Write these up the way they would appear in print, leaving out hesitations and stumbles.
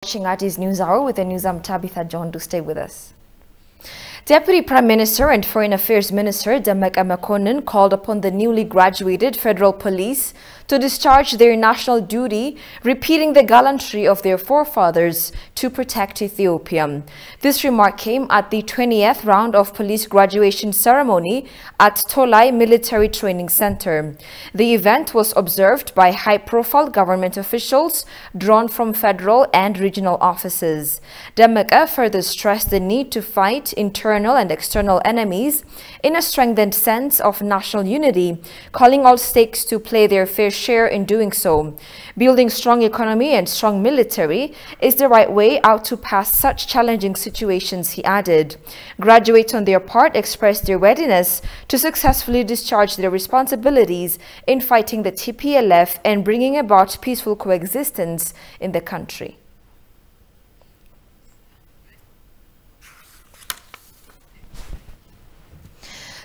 Watching Addis News Hour with the news. I'm Tabitha John. Do stay with us. Deputy Prime Minister and Foreign Affairs Minister Demeke Mekonnen called upon the newly graduated federal police to discharge their national duty, repeating the gallantry of their forefathers to protect Ethiopia. This remark came at the 20th round of police graduation ceremony at Tolai Military Training Center. The event was observed by high-profile government officials drawn from federal and regional offices. Demeke further stressed the need to fight internal and external enemies in a strengthened sense of national unity, calling all stakes to play their fair share in doing so. Building strong economy and strong military is the right way out to pass such challenging situations, he added. Graduates on their part expressed their readiness to successfully discharge their responsibilities in fighting the TPLF and bringing about peaceful coexistence in the country.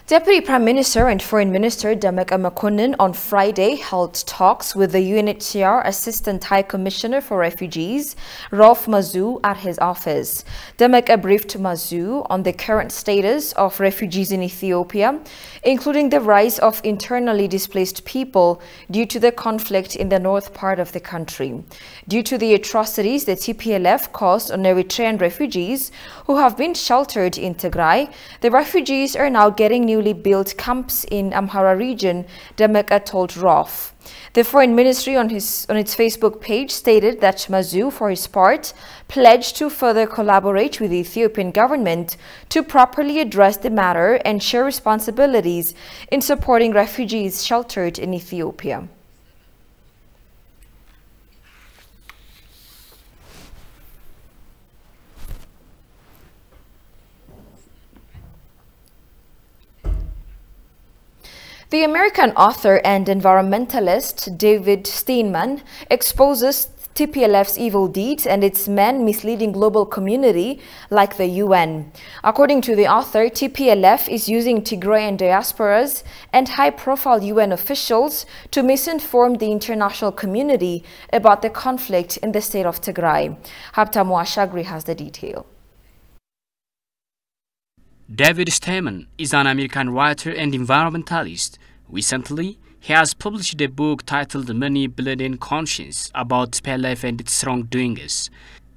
Deputy Prime Minister and Foreign Minister Demeke Mekonnen on Friday held talks with the UNHCR Assistant High Commissioner for Refugees, Rolf Mazu, at his office. Demeke briefed Mazu on the current status of refugees in Ethiopia, including the rise of internally displaced people due to the conflict in the north part of the country. Due to the atrocities the TPLF caused on Eritrean refugees who have been sheltered in Tigray, the refugees are now getting newly built camps in Amhara region, Demeke told Rolf. The Foreign Ministry on its Facebook page stated that Mazu, for his part, pledged to further collaborate with the Ethiopian government to properly address the matter and share responsibilities in supporting refugees sheltered in Ethiopia. The American author and environmentalist David Steinman exposes TPLF's evil deeds and its men misleading global community like the UN. According to the author, TPLF is using Tigrayan diasporas and high-profile UN officials to misinform the international community about the conflict in the state of Tigray. Habtamu Ashagri has the detail. David Steinman is an American writer and environmentalist. Recently, he has published a book titled Money, Blood and Conscience about TPLF and its wrongdoings.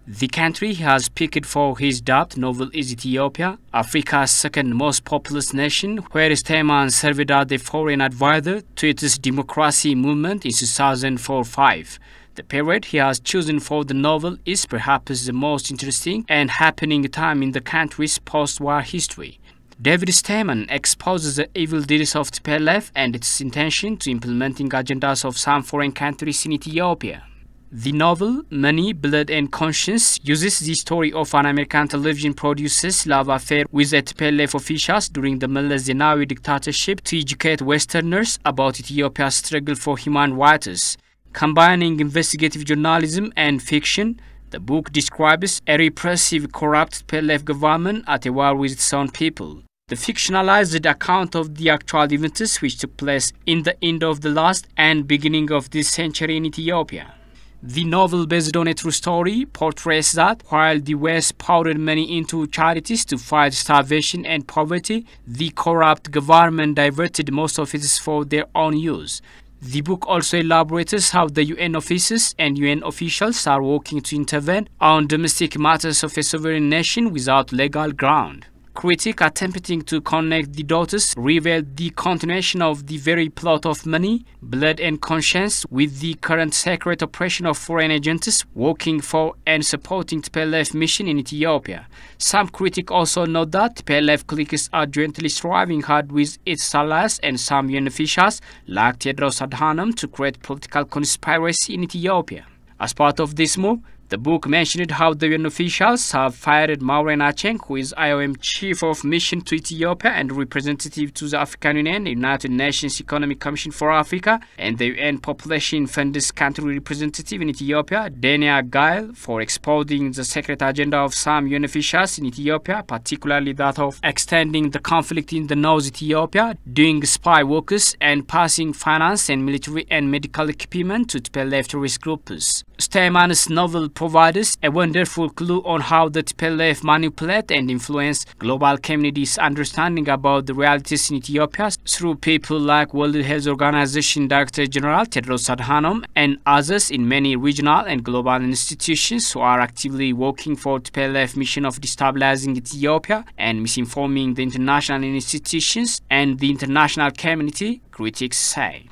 The country he has picked for his dubbed novel is Ethiopia, Africa's second most populous nation, where Steinman served as the foreign advisor to its democracy movement in 2004-05. The period he has chosen for the novel is perhaps the most interesting and happening time in the country's post-war history. David Steinman exposes the evil deeds of TPLF and its intention to implementing agendas of some foreign countries in Ethiopia. The novel, Money, Blood and Conscience, uses the story of an American television producer's love affair with the TPLF officials during the Meles Zenawi dictatorship to educate Westerners about Ethiopia's struggle for human rights. Combining investigative journalism and fiction, the book describes a repressive, corrupt TPLF government at a war with its own people. The fictionalized account of the actual events which took place in the end of the last and beginning of this century in Ethiopia. The novel, based on a true story, portrays that while the West poured money into charities to fight starvation and poverty, the corrupt government diverted most of it for their own use. The book also elaborates how the UN offices and UN officials are working to intervene on domestic matters of a sovereign nation without legal ground. Critics attempting to connect the dots reveal the continuation of the very plot of Money, Blood and Conscience with the current secret operation of foreign agents working for and supporting TPLF mission in Ethiopia. Some critics also note that TPLF cliques are jointly striving hard with its allies and some UN officials like Tedros Adhanom to create political conspiracy in Ethiopia. As part of this move, the book mentioned how the UN officials have fired Maureen Acheng, who is IOM Chief of Mission to Ethiopia and representative to the African Union, United Nations Economic Commission for Africa, and the UN Population Fund's country representative in Ethiopia, Denia Gail, for exposing the secret agenda of some UN officials in Ethiopia, particularly that of extending the conflict in the North Ethiopia, doing spy works, and passing finance and military and medical equipment to TPLF terrorist groups. Steinman's novel provides a wonderful clue on how the TPLF manipulate and influence global communities' understanding about the realities in Ethiopia through people like World Health Organization Director General Tedros Adhanom and others in many regional and global institutions who are actively working for TPLF mission of destabilizing Ethiopia and misinforming the international institutions and the international community, critics say.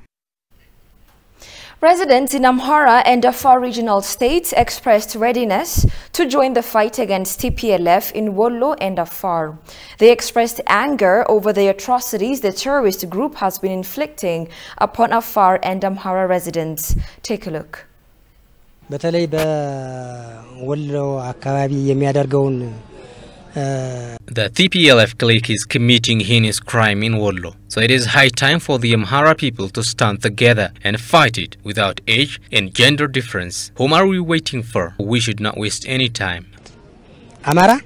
Residents in Amhara and Afar regional states expressed readiness to join the fight against TPLF in Wollo and Afar. They expressed anger over the atrocities the terrorist group has been inflicting upon Afar and Amhara residents. Take a look. በተለይ በወሎ አካባቢ የሚያደርገውን The TPLF clique is committing heinous crime in Wollo, so it is high time for the Amhara people to stand together and fight it without age and gender difference. Whom are we waiting for? We should not waste any time. Amhara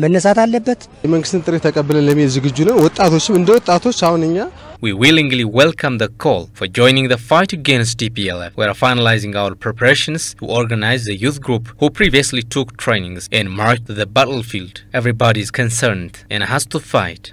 መነሳት አለበት የመንግስትን ጥሪ ተቀብለን ለሚል ዝግጁ ነው ወጣቶችም እንደ ወጣቶች አሁንኛ We willingly welcome the call for joining the fight against TPLF. We are finalizing our preparations to organize the youth group who previously took trainings and marched to the battlefield. Everybody is concerned and has to fight.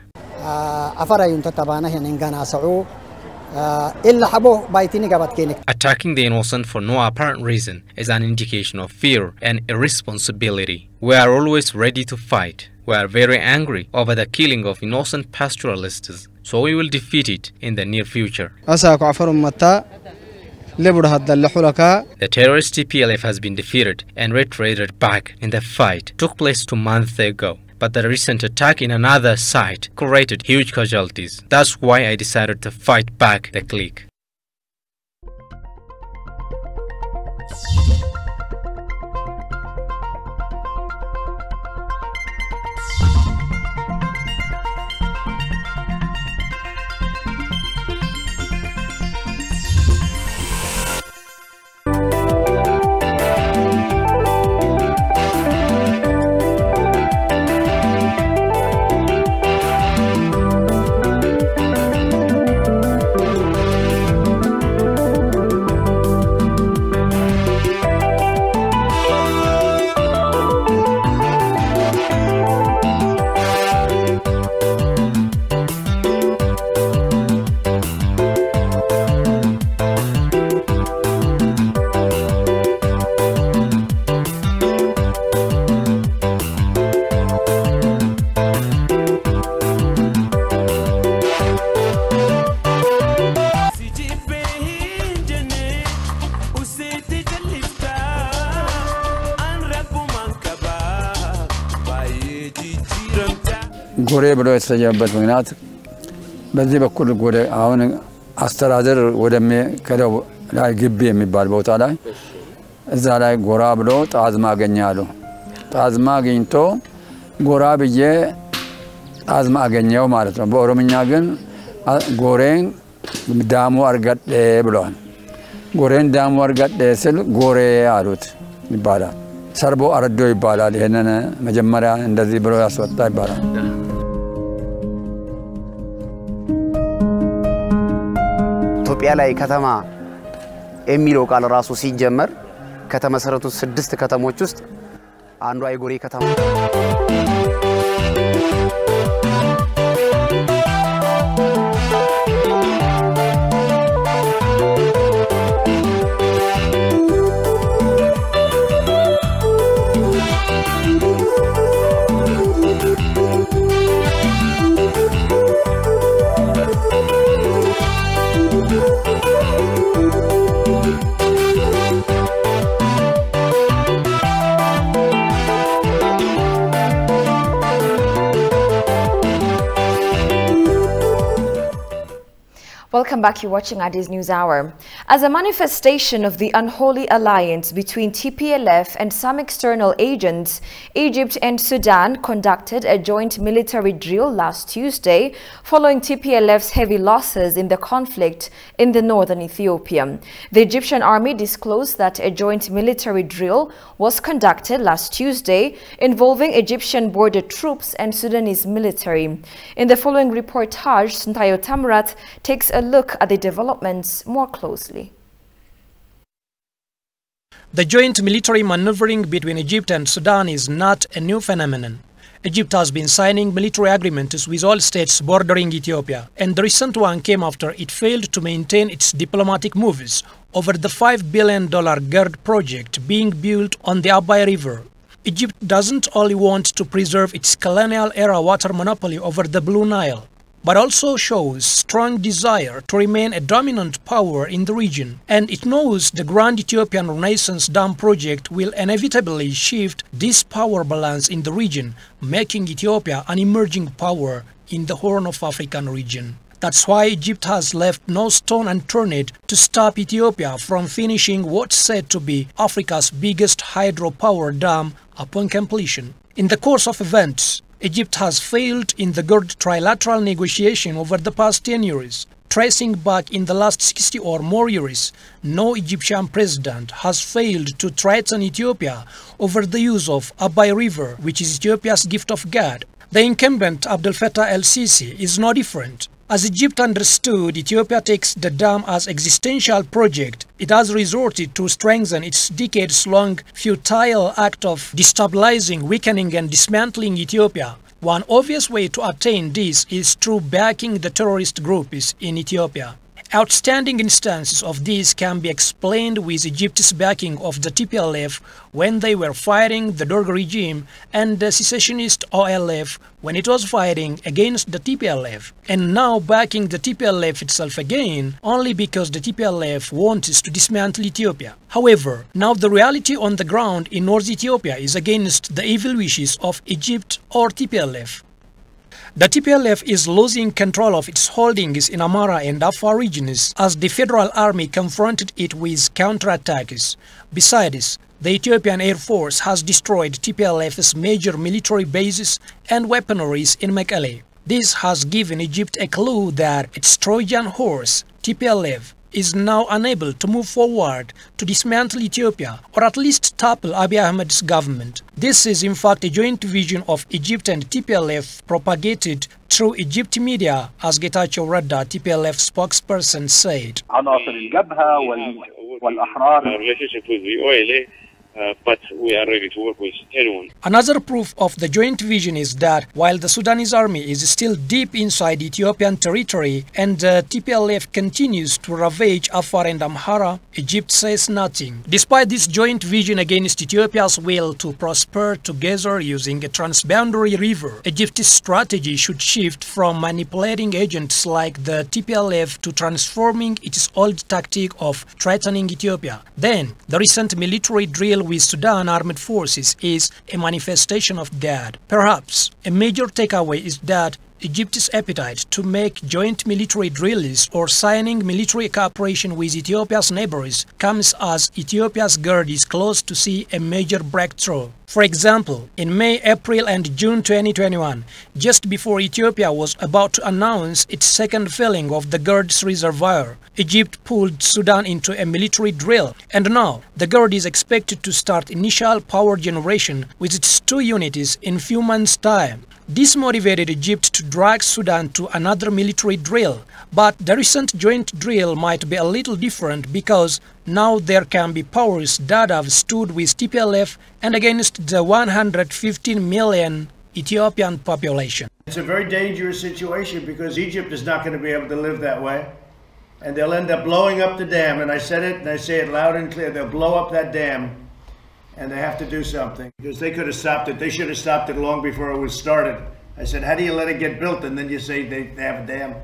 Attacking the innocent for no apparent reason is an indication of fear and irresponsibility. We are always ready to fight. We are very angry over the killing of innocent pastoralists, so we will defeat it in the near future. The terrorist TPLF has been defeated and retreated back, and the fight took place 2 months ago. But the recent attack in another site created huge casualties. That's why I decided to fight back the clique. ጎሬ ብሎ የተሰየመበት ምክንያት በዚህ በኩል ጎሬ አሁን አስተዳደር ወደሜ ከደው ላይ ግቢ የሚባል ቦታ ላይ እዛ ላይ ጎራ ብሎ ጣዝማ አገኛሉ ጣዝማ አገኝቶ ጎራ ብዬ ጣዝማ አገኘው ማለት ነው በኦሮምኛ ግን ጎሬን ዳሙ አርጋዴ ብሏል ጎሬን ዳሙ አርጋዴ ስል ጎሬ አሉት ይባላል ሰርቦ አረዶ ይባላል ይሄንን መጀመሪያ እንደዚህ ብሎ ያስወጣ ይባላል ኢትዮጵያ ላይ ከተማ የሚለው ቃል ራሱ ሲጀመር ከተመሰረቱ 6 ከተሞች ውስጥ አንዷ የጎሬ ከተማ Welcome back, you're watching Adi's News Hour. As a manifestation of the unholy alliance between TPLF and some external agents, Egypt and Sudan conducted a joint military drill last Tuesday following TPLF's heavy losses in the conflict in the northern Ethiopia. The Egyptian army disclosed that a joint military drill was conducted last Tuesday involving Egyptian border troops and Sudanese military. In the following reportage, Suntayo Tamrat takes a look at the developments more closely. The joint military maneuvering between Egypt and Sudan is not a new phenomenon. Egypt has been signing military agreements with all states bordering Ethiopia, and the recent one came after it failed to maintain its diplomatic moves over the $5 billion GERD project being built on the Afar River. Egypt doesn't only want to preserve its colonial-era water monopoly over the Blue Nile, but also shows strong desire to remain a dominant power in the region, and it knows the Grand Ethiopian Renaissance Dam project will inevitably shift this power balance in the region, making Ethiopia an emerging power in the Horn of African region. That's why Egypt has left no stone unturned to stop Ethiopia from finishing what's said to be Africa's biggest hydropower dam upon completion. In the course of events, Egypt has failed in the GERD trilateral negotiation over the past 10 years. Tracing back in the last 60 or more years, no Egyptian president has failed to threaten Ethiopia over the use of Afar River, which is Ethiopia's gift of God. The incumbent Abdel Fattah el-Sisi is no different. As Egypt understood Ethiopia takes the dam as existential project, it has resorted to strengthen its decades-long futile act of destabilizing, weakening and dismantling Ethiopia. One obvious way to attain this is through backing the terrorist groups in Ethiopia. Outstanding instances of this can be explained with Egypt's backing of the TPLF when they were fighting the Derg regime and the secessionist OLF when it was fighting against the TPLF, and now backing the TPLF itself again only because the TPLF wants to dismantle Ethiopia. However, now the reality on the ground in North Ethiopia is against the evil wishes of Egypt or TPLF. The TPLF is losing control of its holdings in Amhara and Afar regions as the federal army confronted it with counterattacks. Besides, the Ethiopian Air Force has destroyed TPLF's major military bases and weaponaries in Mekelle. This has given Egypt a clue that its Trojan horse, TPLF, is now unable to move forward to dismantle Ethiopia or at least topple Abiy Ahmed's government. This is in fact a joint vision of Egypt and TPLF propagated through Egypt media, as Getachew Radda, TPLF spokesperson, said. relationship with the OLA, but we are ready to work with anyone. Another proof of the joint vision is that while the Sudanese army is still deep inside Ethiopian territory and TPLF continues to ravage Afar and Amhara, Egypt says nothing. Despite this joint vision against Ethiopia's will to prosper together using a transboundary river, Egypt's strategy should shift from manipulating agents like the TPLF to transforming its old tactic of threatening Ethiopia. Then, the recent military drill with Sudan armed forces is a manifestation of that. Perhaps a major takeaway is that Egypt's appetite to make joint military drills or signing military cooperation with Ethiopia's neighbors comes as Ethiopia's GERD is close to see a major breakthrough. For example, in May, April and June 2021, just before Ethiopia was about to announce its second filling of the GERD's reservoir, Egypt pulled Sudan into a military drill, and now the GERD is expected to start initial power generation with its 2 units in few months' time. This motivated Egypt to drag Sudan to another military drill, but the recent joint drill might be a little different because now there can be powers that have stood with TPLF and against the 115 million Ethiopian population. It's a very dangerous situation because Egypt is not going to be able to live that way, and they'll end up blowing up the dam, and I said it and I say it loud and clear, they'll blow up that dam. And they have to do something because they could have stopped it. They should have stopped it long before it was started. I said, how do you let it get built and then you say they have a dam?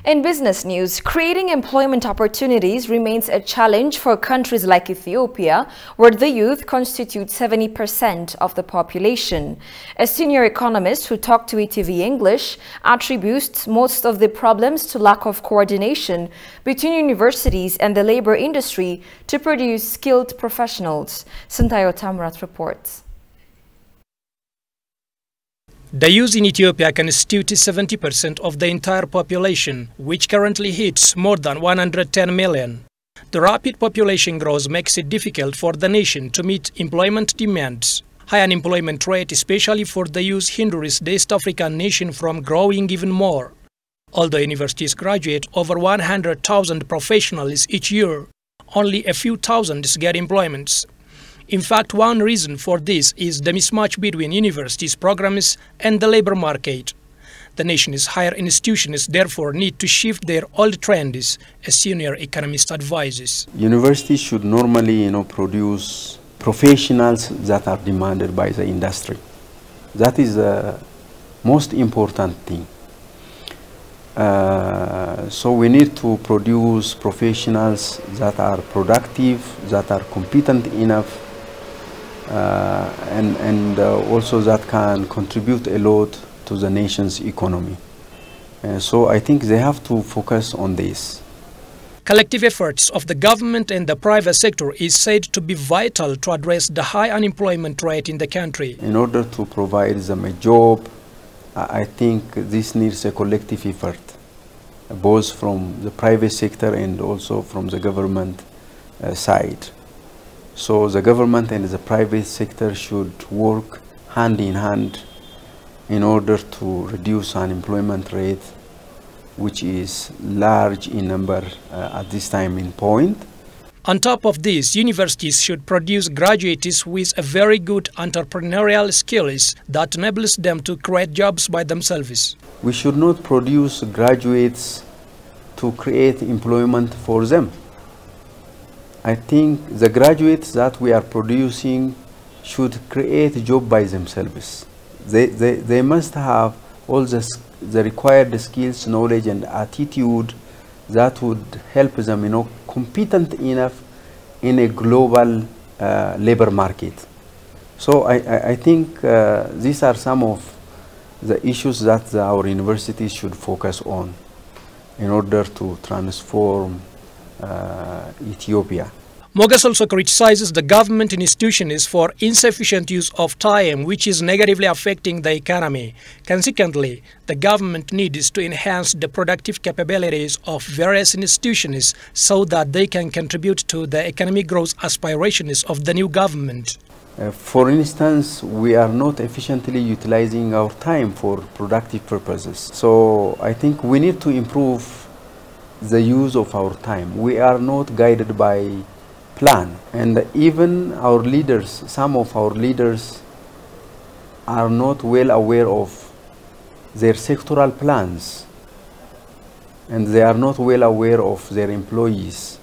In business news, creating employment opportunities remains a challenge for countries like Ethiopia, where the youth constitute 70% of the population. A senior economist who talked to ETV English attributes most of the problems to lack of coordination between universities and the labor industry to produce skilled professionals. Santayo Tamrat reports. The youth in Ethiopia constitute 70% of the entire population, which currently hits more than 110 million. The rapid population growth makes it difficult for the nation to meet employment demands. High unemployment rate, especially for the youth, hinders the East African nation from growing even more. Although universities graduate over 100,000 professionals each year, only a few thousands get employments. In fact, one reason for this is the mismatch between universities' programs and the labor market. The nation's higher institutions therefore need to shift their old trends, a senior economist advises. Universities should normally, produce professionals that are demanded by the industry. That is the most important thing. So we need to produce professionals that are productive, that are competent enough, and also that can contribute a lot to the nation's economy. So I think they have to focus on this. Collective efforts of the government and the private sector is said to be vital to address the high unemployment rate in the country. In order to provide them a job, I think this needs a collective effort, both from the private sector and also from the government side. So the government and the private sector should work hand in hand in order to reduce unemployment rate, which is large in number at this time in point. On top of this, universities should produce graduates with a very good entrepreneurial skills that enables them to create jobs by themselves. We should not produce graduates to create employment for them. I think the graduates that we are producing should create a job by themselves. They must have all the required skills, knowledge and attitude that would help them, competent enough in a global labor market. So I think these are some of the issues that our universities should focus on in order to transform Ethiopia. Mogas also criticizes the government institutions for insufficient use of time, which is negatively affecting the economy. Consequently, the government needs to enhance the productive capabilities of various institutions so that they can contribute to the economic growth aspirations of the new government. For instance, we are not efficiently utilizing our time for productive purposes. So I think we need to improve the use of our time. We are not guided by plan, and even our leaders, some of our leaders are not well aware of their sectoral plans, and they are not well aware of their employees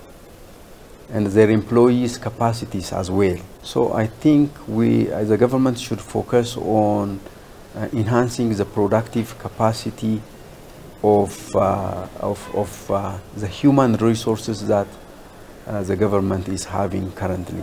and their employees' capacities as well. So I think we as a government should focus on enhancing the productive capacity of the human resources that the government is having currently.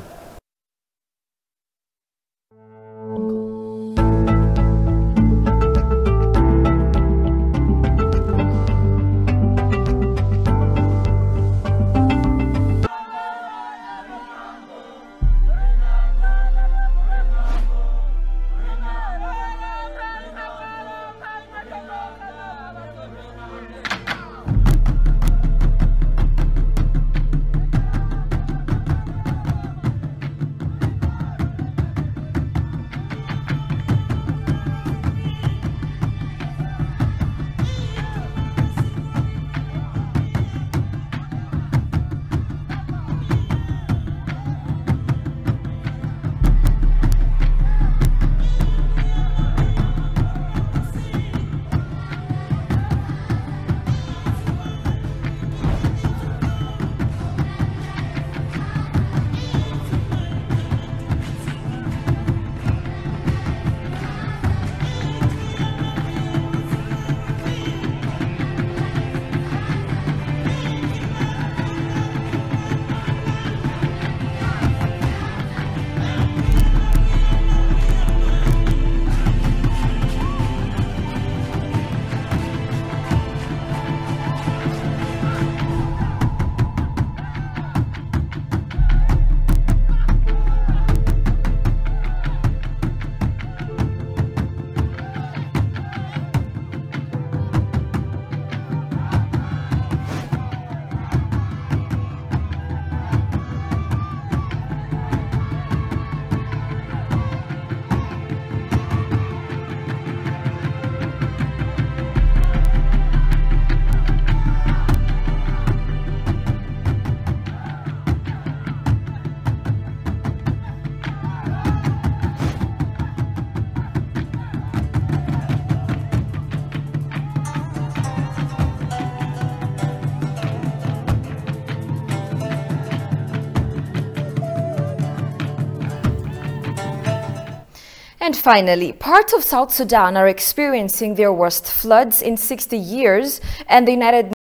And finally, parts of South Sudan are experiencing their worst floods in 60 years, and the United